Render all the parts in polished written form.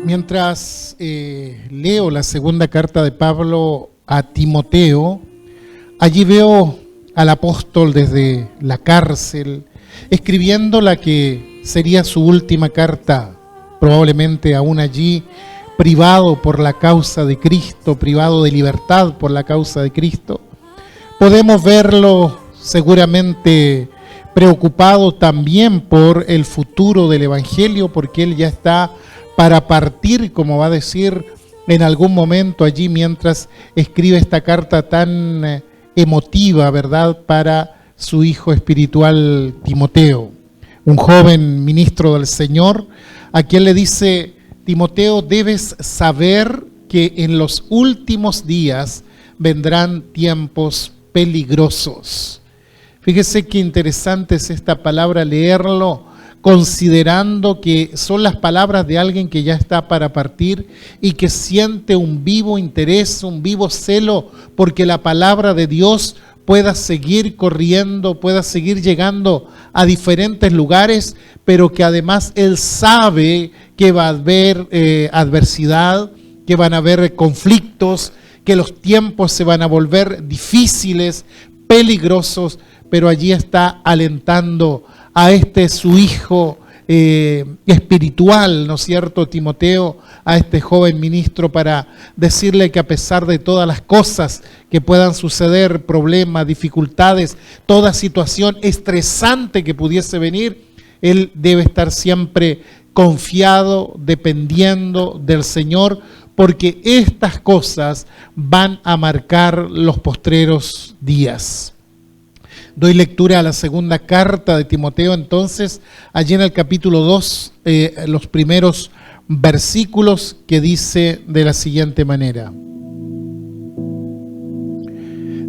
Mientras leo la segunda carta de Pablo a Timoteo, allí veo al apóstol desde la cárcel, escribiendo la que sería su última carta, probablemente aún allí, privado por la causa de Cristo, privado de libertad por la causa de Cristo. Podemos verlo seguramente preocupado también por el futuro del Evangelio, porque él ya está para partir, como va a decir en algún momento allí mientras escribe esta carta tan emotiva, ¿verdad?, para su hijo espiritual Timoteo, un joven ministro del Señor, a quien le dice: Timoteo, debes saber que en los últimos días vendrán tiempos peligrosos. Fíjese qué interesante es esta palabra, leerlo considerando que son las palabras de alguien que ya está para partir y que siente un vivo interés, un vivo celo porque la palabra de Dios pueda seguir corriendo, pueda seguir llegando a diferentes lugares, pero que además él sabe que va a haber adversidad, que van a haber conflictos, que los tiempos se van a volver difíciles, peligrosos, pero allí está alentando a su hijo espiritual, ¿no es cierto?, Timoteo, a este joven ministro, para decirle que a pesar de todas las cosas que puedan suceder, problemas, dificultades, toda situación estresante que pudiese venir, él debe estar siempre confiado, dependiendo del Señor, porque estas cosas van a marcar los postreros días. Doy lectura a la segunda carta de Timoteo, entonces, allí en el capítulo 2, los primeros versículos, que dice de la siguiente manera: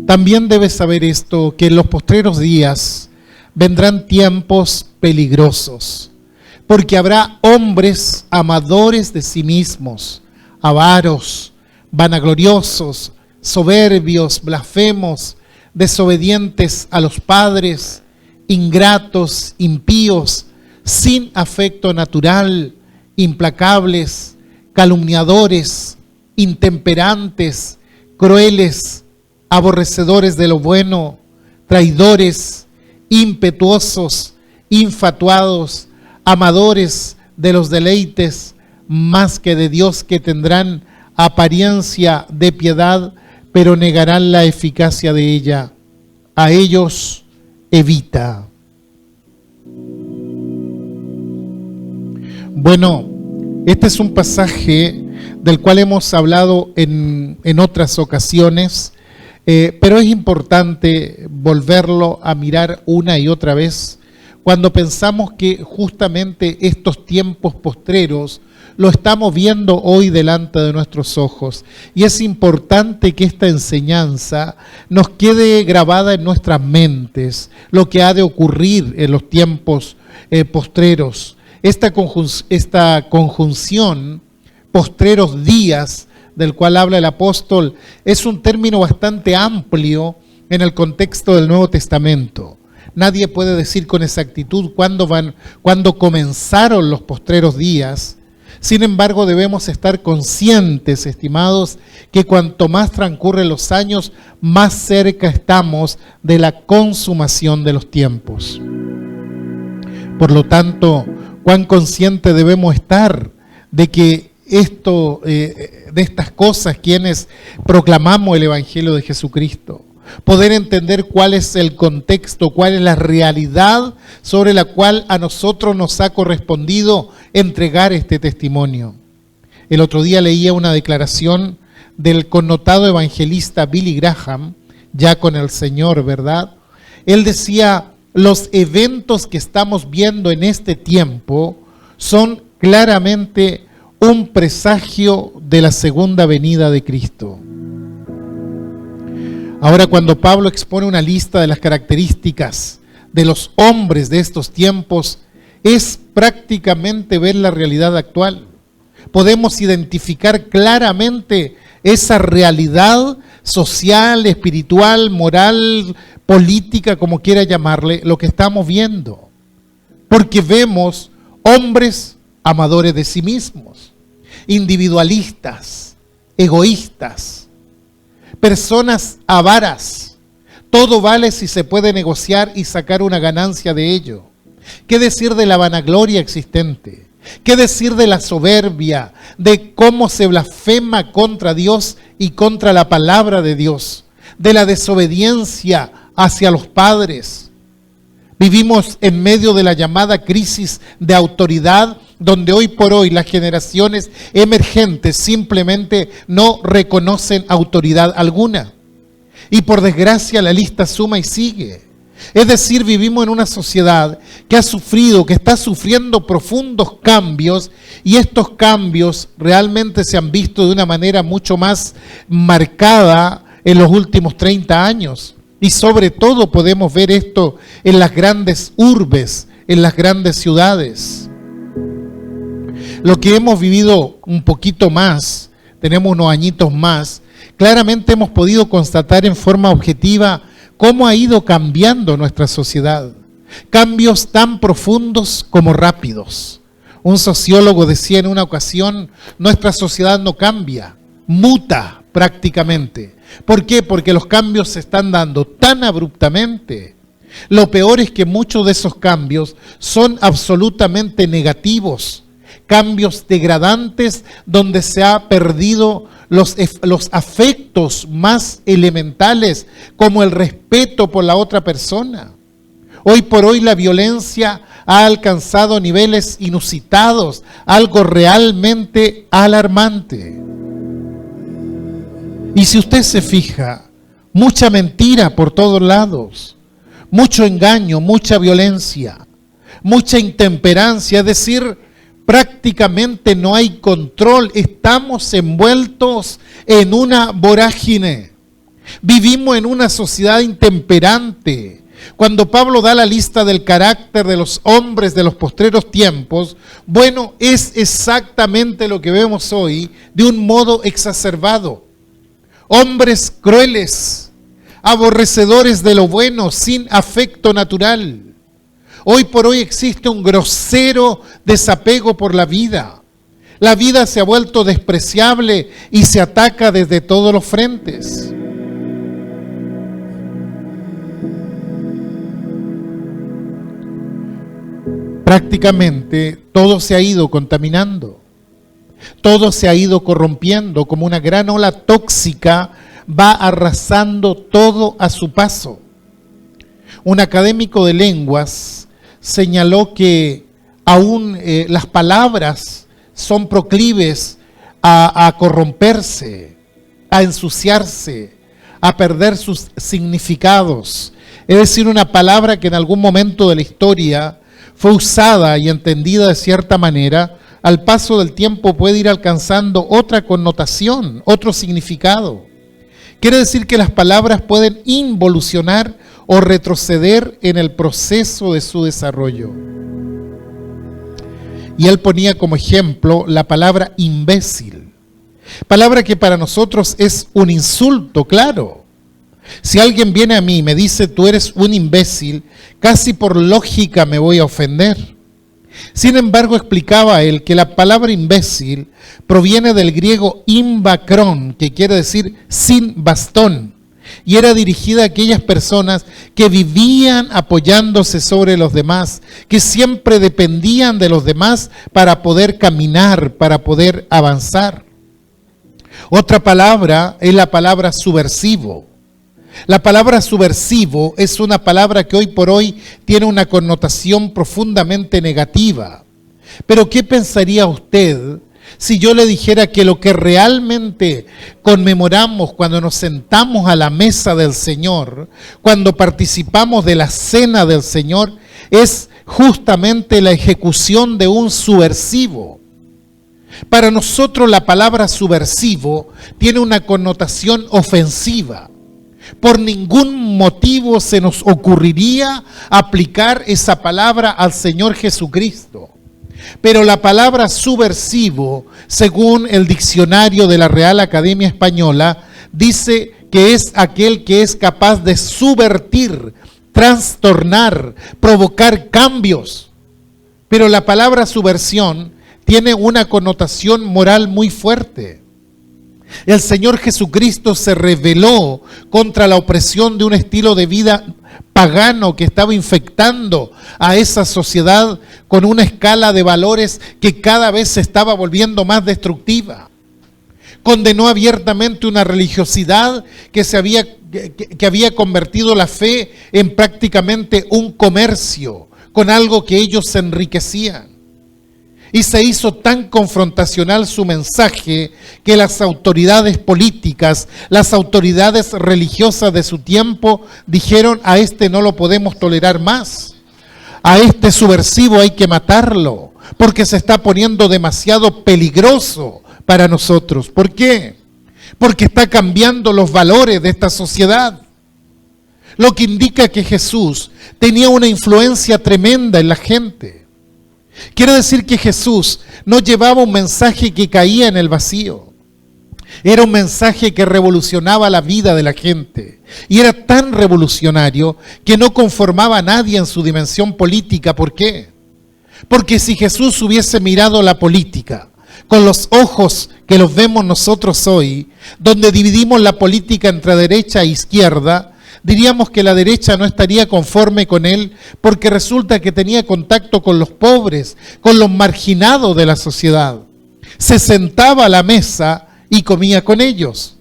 También debes saber esto, que en los postreros días vendrán tiempos peligrosos, porque habrá hombres amadores de sí mismos, avaros, vanagloriosos, soberbios, blasfemos, desobedientes a los padres, ingratos, impíos, sin afecto natural, implacables, calumniadores, intemperantes, crueles, aborrecedores de lo bueno, traidores, impetuosos, infatuados, amadores de los deleites más que de Dios, que tendrán apariencia de piedad, pero negarán la eficacia de ella. A ellos evita. Bueno, este es un pasaje del cual hemos hablado en otras ocasiones, pero es importante volverlo a mirar una y otra vez cuando pensamos que justamente estos tiempos postreros lo estamos viendo hoy delante de nuestros ojos. Y es importante que esta enseñanza nos quede grabada en nuestras mentes, lo que ha de ocurrir en los tiempos postreros. Esta conjunción, postreros días, del cual habla el apóstol, es un término bastante amplio en el contexto del Nuevo Testamento. Nadie puede decir con exactitud cuándo comenzaron los postreros días. Sin embargo, debemos estar conscientes, estimados, que cuanto más transcurren los años, más cerca estamos de la consumación de los tiempos. Por lo tanto, cuán conscientes debemos estar de que de estas cosas, quienes proclamamos el Evangelio de Jesucristo, poder entender cuál es el contexto, cuál es la realidad sobre la cual a nosotros nos ha correspondido entregar este testimonio. El otro día leía una declaración del connotado evangelista Billy Graham, ya con el Señor, ¿verdad? Él decía: los eventos que estamos viendo en este tiempo son claramente un presagio de la segunda venida de Cristo. Ahora, cuando Pablo expone una lista de las características de los hombres de estos tiempos, es prácticamente ver la realidad actual. Podemos identificar claramente esa realidad social, espiritual, moral, política, como quiera llamarle, lo que estamos viendo. Porque vemos hombres amadores de sí mismos, individualistas, egoístas, personas avaras. Todo vale si se puede negociar y sacar una ganancia de ello. ¿Qué decir de la vanagloria existente? ¿Qué decir de la soberbia, de cómo se blasfema contra Dios y contra la palabra de Dios, de la desobediencia hacia los padres? Vivimos en medio de la llamada crisis de autoridad, donde hoy por hoy las generaciones emergentes simplemente no reconocen autoridad alguna. Y por desgracia la lista suma y sigue. Es decir, vivimos en una sociedad que ha sufrido, que está sufriendo profundos cambios, y estos cambios realmente se han visto de una manera mucho más marcada en los últimos 30 años. Y sobre todo podemos ver esto en las grandes urbes, en las grandes ciudades. Lo que hemos vivido un poquito más, tenemos unos añitos más, claramente hemos podido constatar en forma objetiva cómo ha ido cambiando nuestra sociedad. Cambios tan profundos como rápidos. Un sociólogo decía en una ocasión, nuestra sociedad no cambia, muta prácticamente. ¿Por qué? Porque los cambios se están dando tan abruptamente. Lo peor es que muchos de esos cambios son absolutamente negativos. Cambios degradantes donde se ha perdido los afectos más elementales, como el respeto por la otra persona. Hoy por hoy la violencia ha alcanzado niveles inusitados, algo realmente alarmante. Y si usted se fija, mucha mentira por todos lados, mucho engaño, mucha violencia, mucha intemperancia, es decir, prácticamente no hay control, estamos envueltos en una vorágine, vivimos en una sociedad intemperante. Cuando Pablo da la lista del carácter de los hombres de los postreros tiempos, bueno, es exactamente lo que vemos hoy de un modo exacerbado. Hombres crueles, aborrecedores de lo bueno, sin afecto natural. Hoy por hoy existe un grosero desapego por la vida. La vida se ha vuelto despreciable y se ataca desde todos los frentes. Prácticamente todo se ha ido contaminando. Todo se ha ido corrompiendo, como una gran ola tóxica va arrasando todo a su paso. Un académico de lenguas señaló que aún las palabras son proclives a corromperse, a ensuciarse, a perder sus significados. Es decir, una palabra que en algún momento de la historia fue usada y entendida de cierta manera, al paso del tiempo puede ir alcanzando otra connotación, otro significado. Quiere decir que las palabras pueden involucionar o retroceder en el proceso de su desarrollo. Y él ponía como ejemplo la palabra imbécil, palabra que para nosotros es un insulto, claro. Si alguien viene a mí y me dice tú eres un imbécil, casi por lógica me voy a ofender. Sin embargo, explicaba él que la palabra imbécil proviene del griego imbakron, que quiere decir sin bastón, y era dirigida a aquellas personas que vivían apoyándose sobre los demás, que siempre dependían de los demás para poder caminar, para poder avanzar. Otra palabra es la palabra subversivo. La palabra subversivo es una palabra que hoy por hoy tiene una connotación profundamente negativa. Pero ¿qué pensaría usted si yo le dijera que lo que realmente conmemoramos cuando nos sentamos a la mesa del Señor, cuando participamos de la cena del Señor, es justamente la ejecución de un subversivo? Para nosotros la palabra subversivo tiene una connotación ofensiva. Por ningún motivo se nos ocurriría aplicar esa palabra al Señor Jesucristo. Pero la palabra subversivo, según el diccionario de la Real Academia Española, dice que es aquel que es capaz de subvertir, trastornar, provocar cambios. Pero la palabra subversión tiene una connotación moral muy fuerte. El Señor Jesucristo se rebeló contra la opresión de un estilo de vida pagano que estaba infectando a esa sociedad con una escala de valores que cada vez se estaba volviendo más destructiva. Condenó abiertamente una religiosidad que había convertido la fe en prácticamente un comercio, con algo que ellos se enriquecían. Y se hizo tan confrontacional su mensaje que las autoridades políticas, las autoridades religiosas de su tiempo dijeron: a este no lo podemos tolerar más, a este subversivo hay que matarlo, porque se está poniendo demasiado peligroso para nosotros. ¿Por qué? Porque está cambiando los valores de esta sociedad. Lo que indica que Jesús tenía una influencia tremenda en la gente. Quiere decir que Jesús no llevaba un mensaje que caía en el vacío. Era un mensaje que revolucionaba la vida de la gente. Y era tan revolucionario que no conformaba a nadie en su dimensión política. ¿Por qué? Porque si Jesús hubiese mirado la política con los ojos que los vemos nosotros hoy, donde dividimos la política entre derecha e izquierda, diríamos que la derecha no estaría conforme con él, porque resulta que tenía contacto con los pobres, con los marginados de la sociedad. Se sentaba a la mesa y comía con ellos.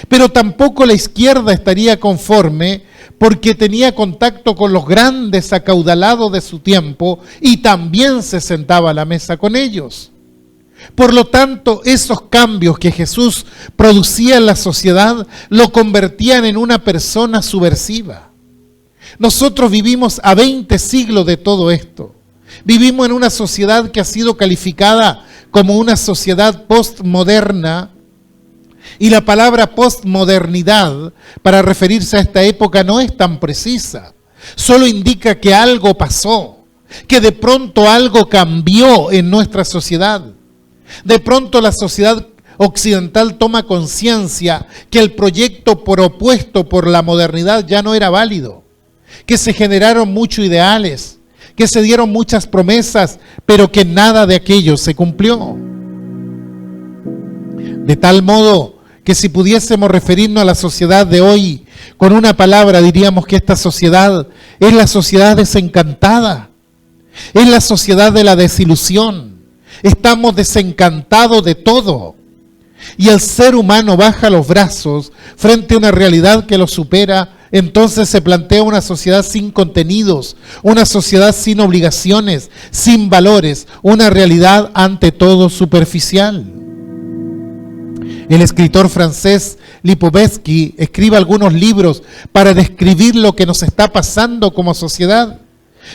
Pero tampoco la izquierda estaría conforme, porque tenía contacto con los grandes acaudalados de su tiempo y también se sentaba a la mesa con ellos. Por lo tanto, esos cambios que Jesús producía en la sociedad lo convertían en una persona subversiva. Nosotros vivimos a 20 siglos de todo esto. Vivimos en una sociedad que ha sido calificada como una sociedad postmoderna, y la palabra postmodernidad para referirse a esta época no es tan precisa. Solo indica que algo pasó, que de pronto algo cambió en nuestra sociedad. De pronto la sociedad occidental toma conciencia que el proyecto propuesto por la modernidad ya no era válido, que se generaron muchos ideales, que se dieron muchas promesas, pero que nada de aquello se cumplió. De tal modo que si pudiésemos referirnos a la sociedad de hoy con una palabra, diríamos que esta sociedad es la sociedad desencantada, es la sociedad de la desilusión. Estamos desencantados de todo. Y el ser humano baja los brazos frente a una realidad que lo supera. Entonces se plantea una sociedad sin contenidos, una sociedad sin obligaciones, sin valores, una realidad ante todo superficial. El escritor francés Lipovetsky escribe algunos libros para describir lo que nos está pasando como sociedad.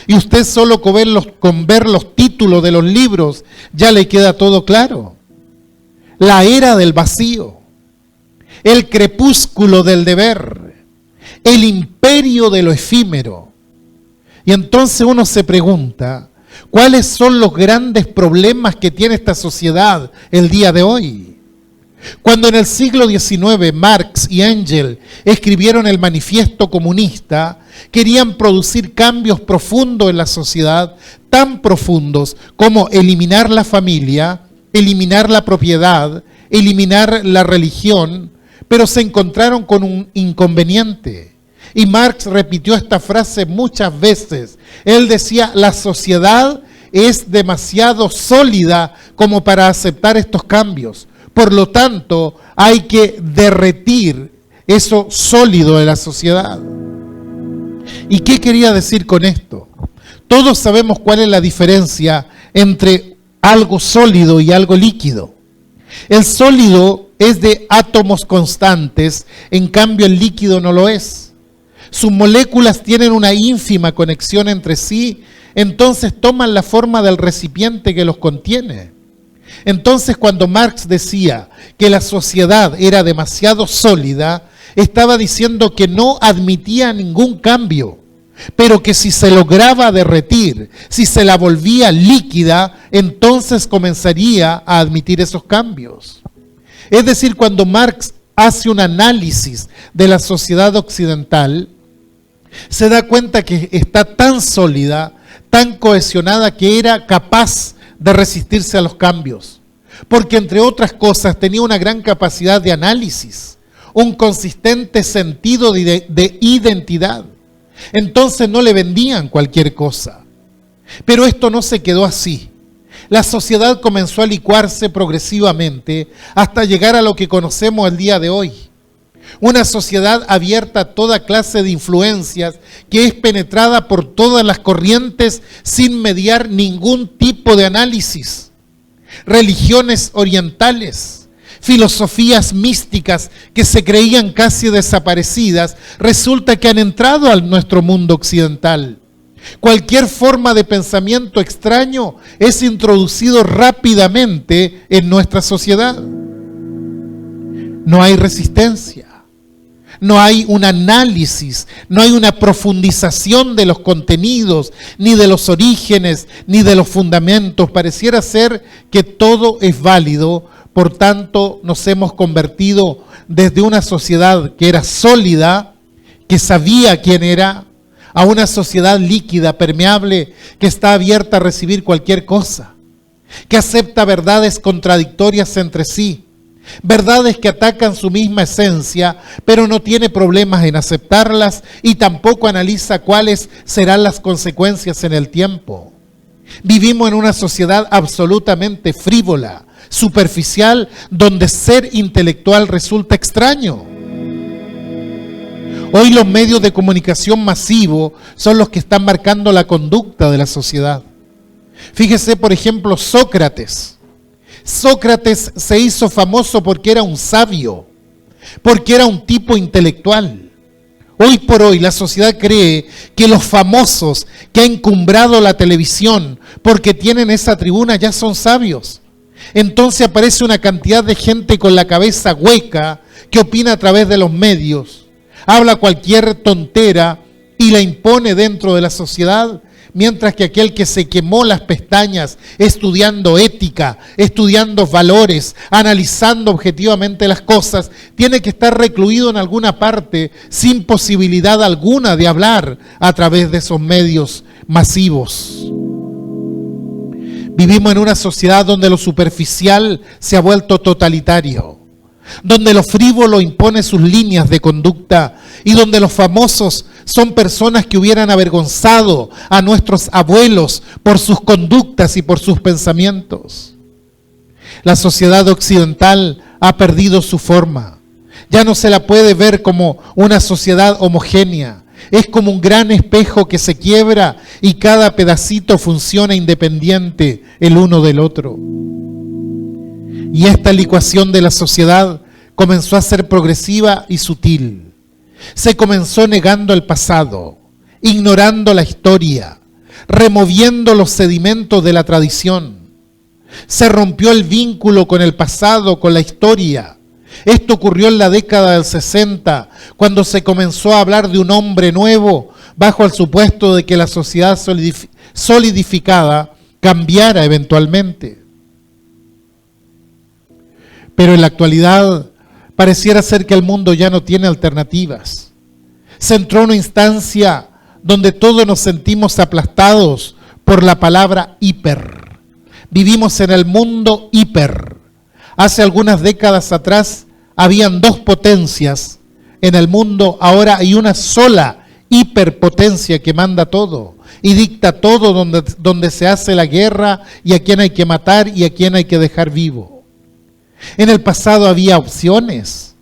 Y usted solo con ver los títulos de los libros ya le queda todo claro. La era del vacío, el crepúsculo del deber, el imperio de lo efímero. Y entonces uno se pregunta, ¿cuáles son los grandes problemas que tiene esta sociedad el día de hoy? Cuando en el siglo XIX Marx y Engels escribieron el Manifiesto Comunista, querían producir cambios profundos en la sociedad, tan profundos como eliminar la familia, eliminar la propiedad, eliminar la religión, pero se encontraron con un inconveniente. Y Marx repitió esta frase muchas veces. Él decía: la sociedad es demasiado sólida como para aceptar estos cambios. Por lo tanto, hay que derretir eso sólido de la sociedad. ¿Y qué quería decir con esto? Todos sabemos cuál es la diferencia entre algo sólido y algo líquido. El sólido es de átomos constantes, en cambio el líquido no lo es. Sus moléculas tienen una ínfima conexión entre sí, entonces toman la forma del recipiente que los contiene. Entonces, cuando Marx decía que la sociedad era demasiado sólida, estaba diciendo que no admitía ningún cambio, pero que si se lograba derretir, si se la volvía líquida, entonces comenzaría a admitir esos cambios. Es decir, cuando Marx hace un análisis de la sociedad occidental, se da cuenta que está tan sólida, tan cohesionada, que era capaz de resistirse a los cambios, porque entre otras cosas tenía una gran capacidad de análisis, un consistente sentido de identidad. Entonces no le vendían cualquier cosa. Pero esto no se quedó así. La sociedad comenzó a licuarse progresivamente hasta llegar a lo que conocemos el día de hoy. Una sociedad abierta a toda clase de influencias que es penetrada por todas las corrientes sin mediar ningún tipo de análisis. Religiones orientales, filosofías místicas que se creían casi desaparecidas, resulta que han entrado a nuestro mundo occidental. Cualquier forma de pensamiento extraño es introducido rápidamente en nuestra sociedad. No hay resistencia. No hay un análisis, no hay una profundización de los contenidos, ni de los orígenes, ni de los fundamentos. Pareciera ser que todo es válido, por tanto nos hemos convertido desde una sociedad que era sólida, que sabía quién era, a una sociedad líquida, permeable, que está abierta a recibir cualquier cosa, que acepta verdades contradictorias entre sí. Verdades que atacan su misma esencia, pero no tiene problemas en aceptarlas y tampoco analiza cuáles serán las consecuencias en el tiempo. Vivimos en una sociedad absolutamente frívola, superficial, donde ser intelectual resulta extraño. Hoy los medios de comunicación masivos son los que están marcando la conducta de la sociedad. Fíjese, por ejemplo, Sócrates. Sócrates se hizo famoso porque era un sabio, porque era un tipo intelectual. Hoy por hoy la sociedad cree que los famosos que ha encumbrado la televisión porque tienen esa tribuna ya son sabios. Entonces aparece una cantidad de gente con la cabeza hueca que opina a través de los medios, habla cualquier tontera y la impone dentro de la sociedad. Mientras que aquel que se quemó las pestañas estudiando ética, estudiando valores, analizando objetivamente las cosas, tiene que estar recluido en alguna parte sin posibilidad alguna de hablar a través de esos medios masivos. Vivimos en una sociedad donde lo superficial se ha vuelto totalitario, donde lo frívolo impone sus líneas de conducta y donde los famosos son personas que hubieran avergonzado a nuestros abuelos por sus conductas y por sus pensamientos. La sociedad occidental ha perdido su forma. Ya no se la puede ver como una sociedad homogénea. Es como un gran espejo que se quiebra y cada pedacito funciona independiente el uno del otro. Y esta licuación de la sociedad comenzó a ser progresiva y sutil. Se comenzó negando el pasado, ignorando la historia, removiendo los sedimentos de la tradición. Se rompió el vínculo con el pasado, con la historia. Esto ocurrió en la década del 60, cuando se comenzó a hablar de un hombre nuevo, bajo el supuesto de que la sociedad solidificada cambiara eventualmente. Pero en la actualidad pareciera ser que el mundo ya no tiene alternativas. Se entró en una instancia donde todos nos sentimos aplastados por la palabra hiper. Vivimos en el mundo hiper. Hace algunas décadas atrás habían dos potencias en el mundo, ahora hay una sola hiperpotencia que manda todo y dicta todo donde se hace la guerra y a quién hay que matar y a quién hay que dejar vivo. En el pasado había opciones.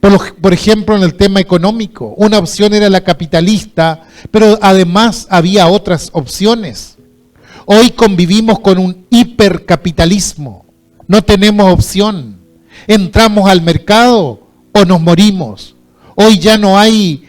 Por ejemplo, en el tema económico, una opción era la capitalista, pero además había otras opciones. Hoy convivimos con un hipercapitalismo. No tenemos opción. Entramos al mercado o nos morimos. Hoy ya no hay,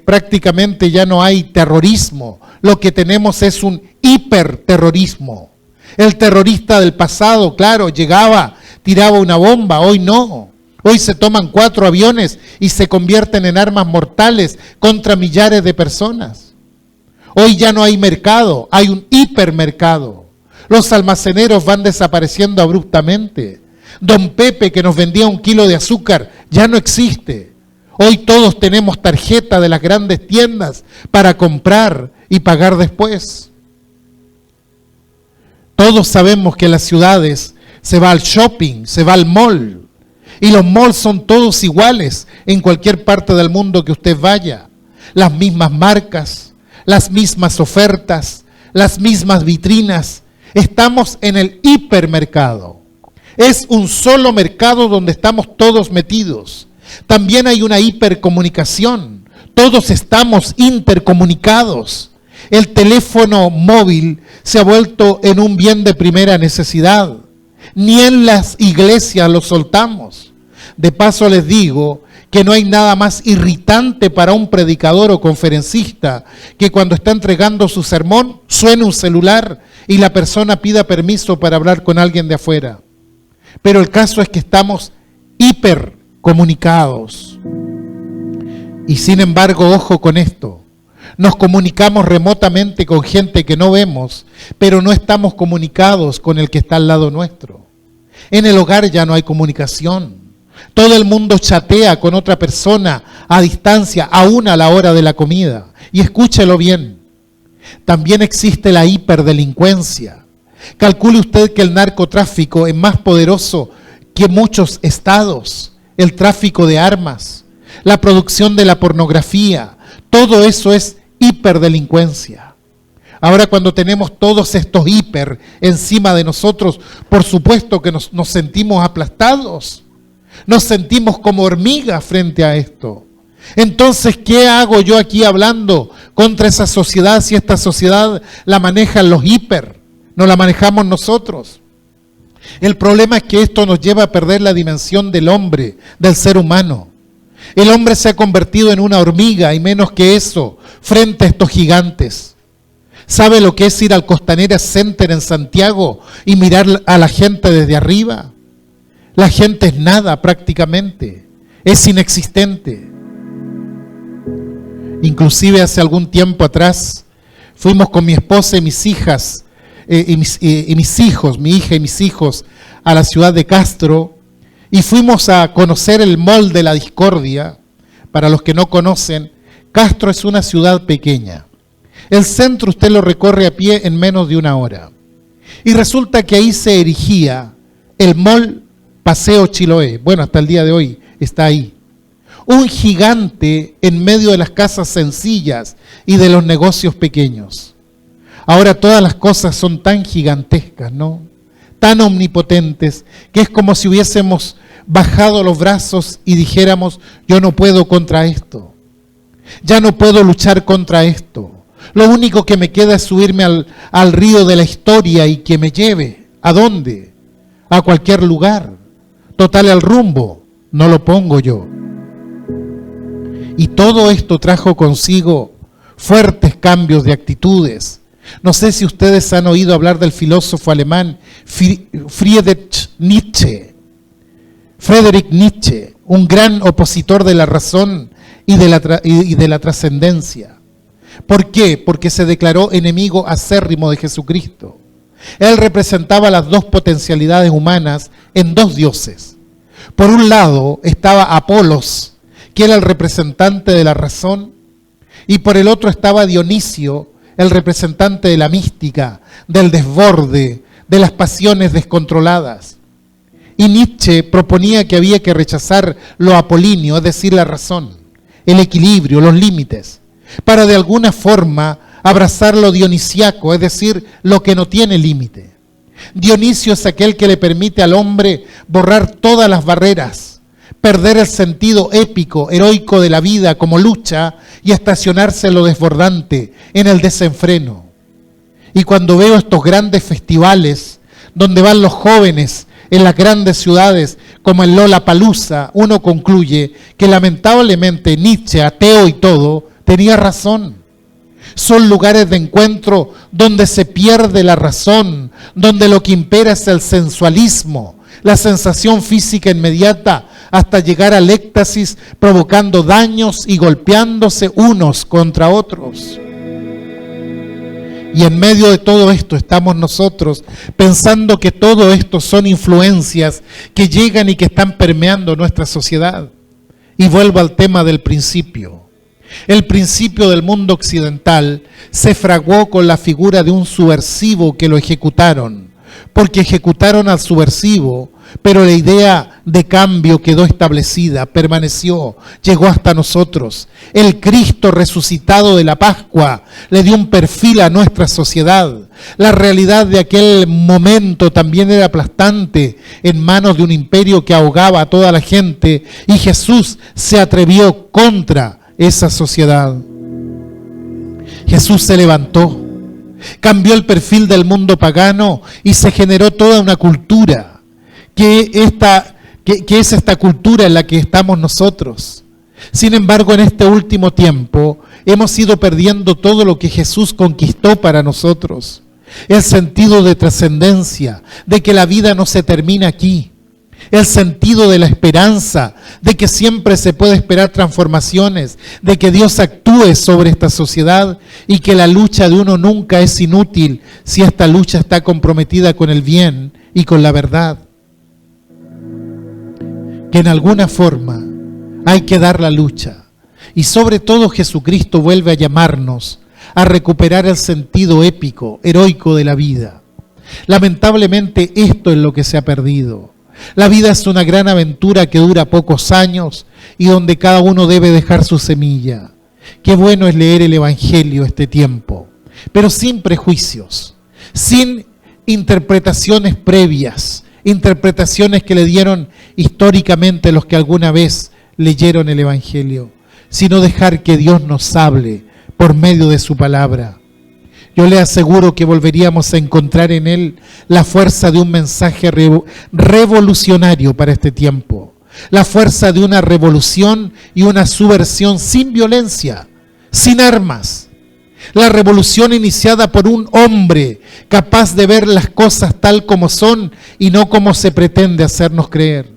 prácticamente ya no hay terrorismo. Lo que tenemos es un hiperterrorismo. El terrorista del pasado, claro, llegaba, tiraba una bomba, hoy no. Hoy se toman 4 aviones y se convierten en armas mortales contra millares de personas. Hoy ya no hay mercado, hay un hipermercado. Los almaceneros van desapareciendo abruptamente. Don Pepe, que nos vendía 1 kilo de azúcar, ya no existe. Hoy todos tenemos tarjeta de las grandes tiendas para comprar y pagar después. Todos sabemos que en las ciudades se va al shopping, se va al mall. Y los malls son todos iguales en cualquier parte del mundo que usted vaya. Las mismas marcas, las mismas ofertas, las mismas vitrinas. Estamos en el hipermercado. Es un solo mercado donde estamos todos metidos. También hay una hipercomunicación. Todos estamos intercomunicados. El teléfono móvil se ha vuelto en un bien de primera necesidad. Ni en las iglesias lo soltamos. De paso les digo que no hay nada más irritante para un predicador o conferencista que cuando está entregando su sermón suene un celular y la persona pida permiso para hablar con alguien de afuera. Pero el caso es que estamos hipercomunicados. Y sin embargo, ojo con esto, nos comunicamos remotamente con gente que no vemos, pero no estamos comunicados con el que está al lado nuestro. En el hogar ya no hay comunicación. Todo el mundo chatea con otra persona a distancia, aún a la hora de la comida. Y escúchelo bien, también existe la hiperdelincuencia. Calcule usted que el narcotráfico es más poderoso que muchos estados. El tráfico de armas, la producción de la pornografía, todo eso es hiperdelincuencia. Ahora cuando tenemos todos estos hiper encima de nosotros, por supuesto que nos sentimos aplastados. Nos sentimos como hormigas frente a esto. Entonces, ¿qué hago yo aquí hablando contra esa sociedad si esta sociedad la manejan los hiper? No la manejamos nosotros. El problema es que esto nos lleva a perder la dimensión del hombre, del ser humano. El hombre se ha convertido en una hormiga y menos que eso frente a estos gigantes. ¿Sabe lo que es ir al Costanera Center en Santiago y mirar a la gente desde arriba? La gente es nada prácticamente, es inexistente. Inclusive hace algún tiempo atrás fuimos con mi esposa y mis hijas, mis hijos, mi hija y mis hijos, a la ciudad de Castro y fuimos a conocer el Mall de la Discordia. Para los que no conocen, Castro es una ciudad pequeña. El centro usted lo recorre a pie en menos de una hora. Y resulta que ahí se erigía el Mall Paseo Chiloé. Bueno, hasta el día de hoy está ahí. Un gigante en medio de las casas sencillas y de los negocios pequeños. Ahora todas las cosas son tan gigantescas, ¿no? Tan omnipotentes, que es como si hubiésemos bajado los brazos y dijéramos, yo no puedo contra esto. Ya no puedo luchar contra esto. Lo único que me queda es subirme al río de la historia y que me lleve. ¿A dónde? A cualquier lugar. Total, el rumbo no lo pongo yo. Y todo esto trajo consigo fuertes cambios de actitudes. No sé si ustedes han oído hablar del filósofo alemán Friedrich Nietzsche. Friedrich Nietzsche, un gran opositor de la razón y de la trascendencia. ¿Por qué? Porque se declaró enemigo acérrimo de Jesucristo. Él representaba las dos potencialidades humanas en dos dioses. Por un lado estaba Apolos, que era el representante de la razón, y por el otro estaba Dionisio, el representante de la mística, del desborde, de las pasiones descontroladas. Y Nietzsche proponía que había que rechazar lo apolíneo, es decir, la razón, el equilibrio, los límites, para de alguna forma abrazar lo dionisiaco, es decir, lo que no tiene límite. Dionisio es aquel que le permite al hombre borrar todas las barreras, perder el sentido épico, heroico de la vida como lucha y estacionarse en lo desbordante, en el desenfreno. Y cuando veo estos grandes festivales donde van los jóvenes en las grandes ciudades como el Lollapalooza, uno concluye que lamentablemente Nietzsche, ateo y todo, tenía razón. Son lugares de encuentro donde se pierde la razón, donde lo que impera es el sensualismo, la sensación física inmediata, hasta llegar al éxtasis, provocando daños y golpeándose unos contra otros. Y en medio de todo esto estamos nosotros pensando que todo esto son influencias que llegan y que están permeando nuestra sociedad. Y vuelvo al tema del principio. El principio del mundo occidental se fraguó con la figura de un subversivo que lo ejecutaron, porque ejecutaron al subversivo, pero la idea de cambio quedó establecida, permaneció, llegó hasta nosotros. El Cristo resucitado de la Pascua le dio un perfil a nuestra sociedad. La realidad de aquel momento también era aplastante en manos de un imperio que ahogaba a toda la gente, y Jesús se atrevió contra esa sociedad. Jesús se levantó, cambió el perfil del mundo pagano y se generó toda una cultura. Que es esta cultura en la que estamos nosotros. Sin embargo, en este último tiempo hemos ido perdiendo todo lo que Jesús conquistó para nosotros. El sentido de trascendencia, de que la vida no se termina aquí. El sentido de la esperanza, de que siempre se puede esperar transformaciones, de que Dios actúe sobre esta sociedad y que la lucha de uno nunca es inútil si esta lucha está comprometida con el bien y con la verdad. Que en alguna forma hay que dar la lucha. Y sobre todo Jesucristo vuelve a llamarnos a recuperar el sentido épico, heroico de la vida. Lamentablemente esto es lo que se ha perdido. La vida es una gran aventura que dura pocos años y donde cada uno debe dejar su semilla. Qué bueno es leer el Evangelio este tiempo, pero sin prejuicios, sin interpretaciones previas, interpretaciones que le dieron históricamente los que alguna vez leyeron el Evangelio, sino dejar que Dios nos hable por medio de su palabra. Yo le aseguro que volveríamos a encontrar en él la fuerza de un mensaje revolucionario para este tiempo, la fuerza de una revolución y una subversión sin violencia, sin armas. La revolución iniciada por un hombre capaz de ver las cosas tal como son y no como se pretende hacernos creer.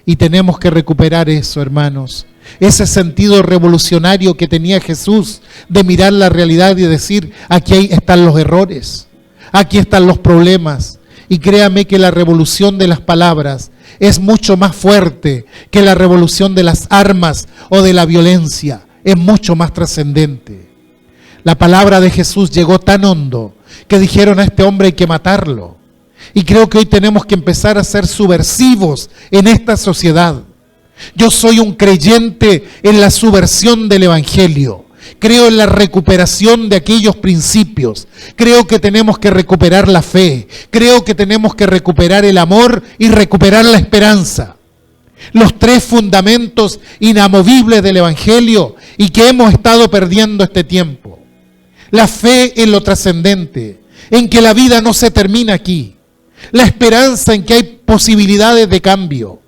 Y tenemos que recuperar eso, hermanos. Ese sentido revolucionario que tenía Jesús de mirar la realidad y decir, aquí están los errores, aquí están los problemas. Y créame que la revolución de las palabras es mucho más fuerte que la revolución de las armas o de la violencia. Es mucho más trascendente. La palabra de Jesús llegó tan hondo que dijeron a este hombre hay que matarlo. Y creo que hoy tenemos que empezar a ser subversivos en esta sociedad. Yo soy un creyente en la subversión del Evangelio. Creo en la recuperación de aquellos principios. Creo que tenemos que recuperar la fe. Creo que tenemos que recuperar el amor y recuperar la esperanza. Los tres fundamentos inamovibles del Evangelio y que hemos estado perdiendo este tiempo. La fe en lo trascendente, en que la vida no se termina aquí. La esperanza en que hay posibilidades de cambio.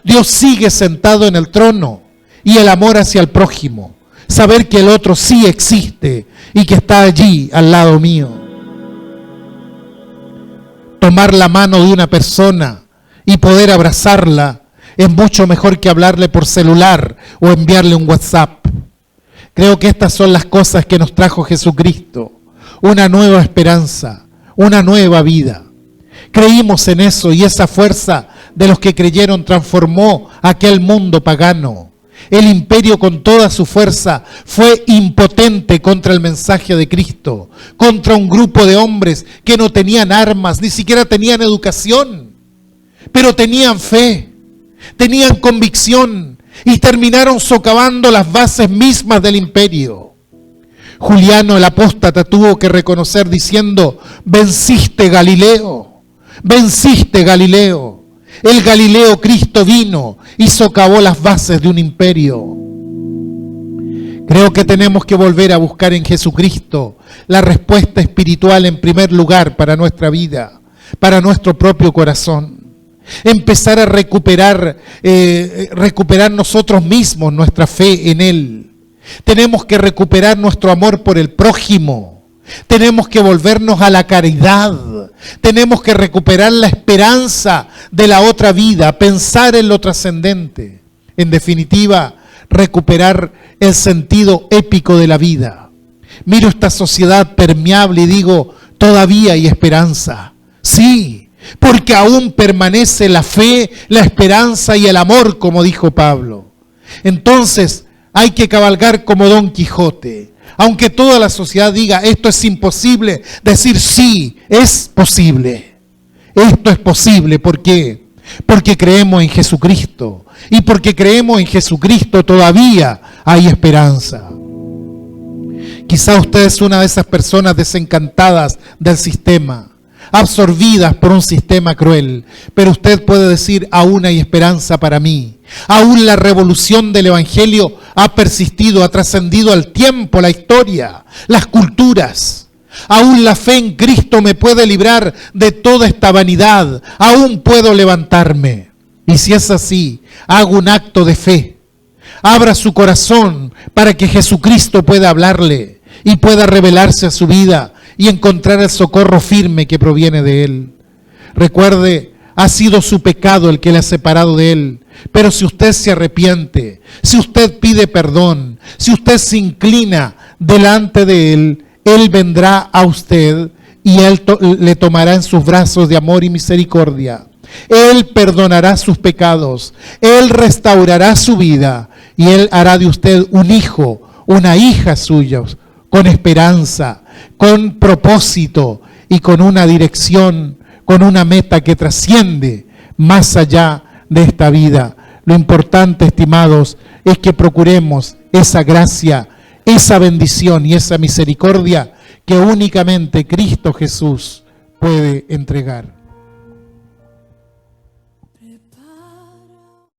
Dios sigue sentado en el trono y el amor hacia el prójimo. Saber que el otro sí existe y que está allí al lado mío. Tomar la mano de una persona y poder abrazarla es mucho mejor que hablarle por celular o enviarle un WhatsApp. Creo que estas son las cosas que nos trajo Jesucristo. Una nueva esperanza, una nueva vida. Creímos en eso y esa fuerza de los que creyeron transformó aquel mundo pagano. El imperio con toda su fuerza fue impotente contra el mensaje de Cristo, contra un grupo de hombres que no tenían armas, ni siquiera tenían educación, pero tenían fe, tenían convicción y terminaron socavando las bases mismas del imperio. Juliano el apóstata tuvo que reconocer diciendo, venciste Galileo, venciste Galileo. El Galileo Cristo vino y socavó las bases de un imperio. Creo que tenemos que volver a buscar en Jesucristo la respuesta espiritual en primer lugar para nuestra vida, para nuestro propio corazón. Empezar a recuperar nosotros mismos nuestra fe en Él. Tenemos que recuperar nuestro amor por el prójimo. Tenemos que volvernos a la caridad. Tenemos que recuperar la esperanza de la otra vida, pensar en lo trascendente. En definitiva, recuperar el sentido épico de la vida. Miro esta sociedad permeable y digo, todavía hay esperanza. Sí, porque aún permanece la fe, la esperanza y el amor, como dijo Pablo. Entonces, hay que cabalgar como Don Quijote. Aunque toda la sociedad diga, esto es imposible, decir sí, es posible. Esto es posible. ¿Por qué? Porque creemos en Jesucristo. Y porque creemos en Jesucristo todavía hay esperanza. Quizá usted es una de esas personas desencantadas del sistema, absorbidas por un sistema cruel, pero usted puede decir, aún hay esperanza para mí. Aún la revolución del Evangelio ha persistido, ha trascendido al tiempo, la historia, las culturas. Aún la fe en Cristo me puede librar de toda esta vanidad. Aún puedo levantarme. Y si es así, hago un acto de fe. Abra su corazón para que Jesucristo pueda hablarle y pueda revelarse a su vida y encontrar el socorro firme que proviene de Él. Recuerde, ha sido su pecado el que le ha separado de Él. Pero si usted se arrepiente, si usted pide perdón, si usted se inclina delante de Él, Él vendrá a usted y Él le tomará en sus brazos de amor y misericordia. Él perdonará sus pecados, Él restaurará su vida y Él hará de usted un hijo, una hija suya, con esperanza, con propósito y con una dirección, con una meta que trasciende más allá de esta vida. Lo importante, estimados, es que procuremos esa gracia, esa bendición y esa misericordia que únicamente Cristo Jesús puede entregar.